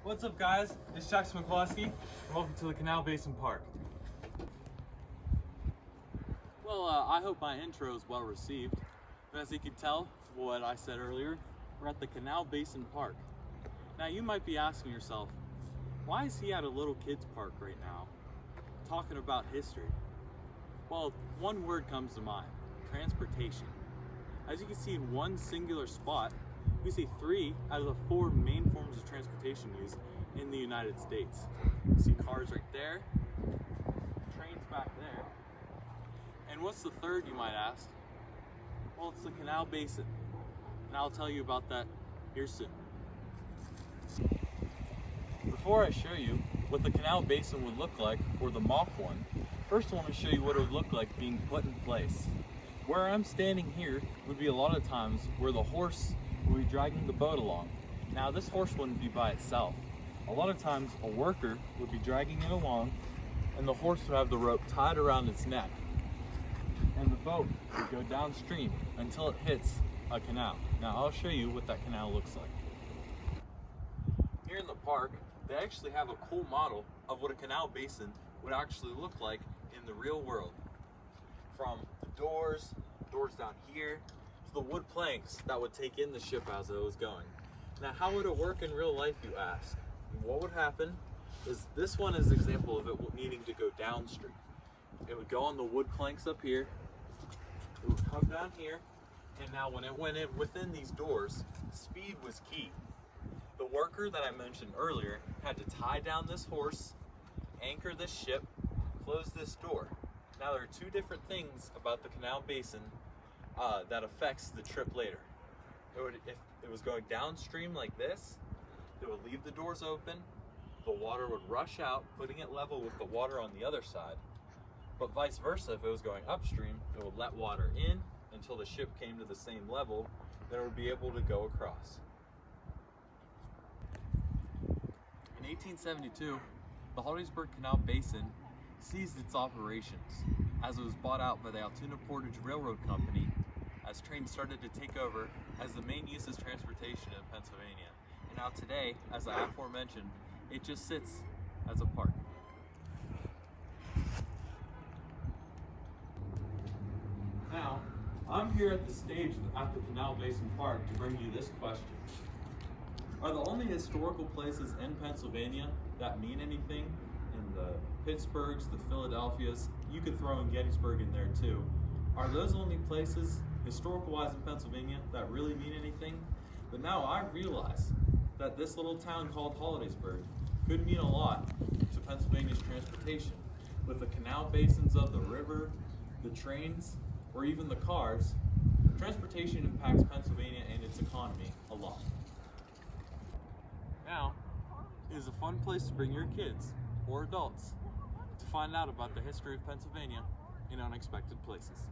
What's up, guys? It's Jax McCloskey, and welcome to the Canal Basin Park. Well, I hope my intro is well received. But as you can tell from what I said earlier, we're at the Canal Basin Park. Now, you might be asking yourself, why is he at a little kids park right now, talking about history? Well, one word comes to mind: transportation. As you can see in one singular spot, we see 3 out of the 4 main forms of transportation used in the United States. You see cars right there, trains back there. And what's the third, you might ask? Well, it's the Canal Basin. And I'll tell you about that here soon. Before I show you what the Canal Basin would look like, or the mock one, first I want to show you what it would look like being put in place. Where I'm standing here would be a lot of times where the horse will be dragging the boat along. Now, this horse wouldn't be by itself. A lot of times a worker would be dragging it along, and the horse would have the rope tied around its neck. And the boat would go downstream until it hits a canal. Now, I'll show you what that canal looks like. Here in the park, they actually have a cool model of what a canal basin would actually look like in the real world. From the doors down here, to the wood planks that would take in the ship as it was going. Now, how would it work in real life, you ask? What would happen is, this one is an example of it needing to go downstream. It would go on the wood planks up here, it would come down here, and now when it went in within these doors, speed was key. The worker that I mentioned earlier had to tie down this horse, anchor this ship, close this door. Now, there are 2 different things about the Canal Basin that affects the trip later. If it was going downstream like this, it would leave the doors open, the water would rush out, putting it level with the water on the other side. But vice versa, if it was going upstream, it would let water in until the ship came to the same level, then it would be able to go across. In 1872, the Hollidaysburg Canal Basin ceased its operations as it was bought out by the Altoona Portage Railroad Company, as trains started to take over as the main use is transportation in Pennsylvania. And now today, as I aforementioned, it just sits as a park. Now, I'm here at the stage at the Canal Basin Park to bring you this question. Are the only historical places in Pennsylvania that mean anything, in the Pittsburghs, the Philadelphias, you could throw in Gettysburg in there too, are those only places, historical-wise in Pennsylvania, that really mean anything? But now I realize that this little town called Hollidaysburg could mean a lot to Pennsylvania's transportation. With the canal basins of the river, the trains, or even the cars, transportation impacts Pennsylvania and its economy a lot. Now is a fun place to bring your kids or adults to find out about the history of Pennsylvania in unexpected places.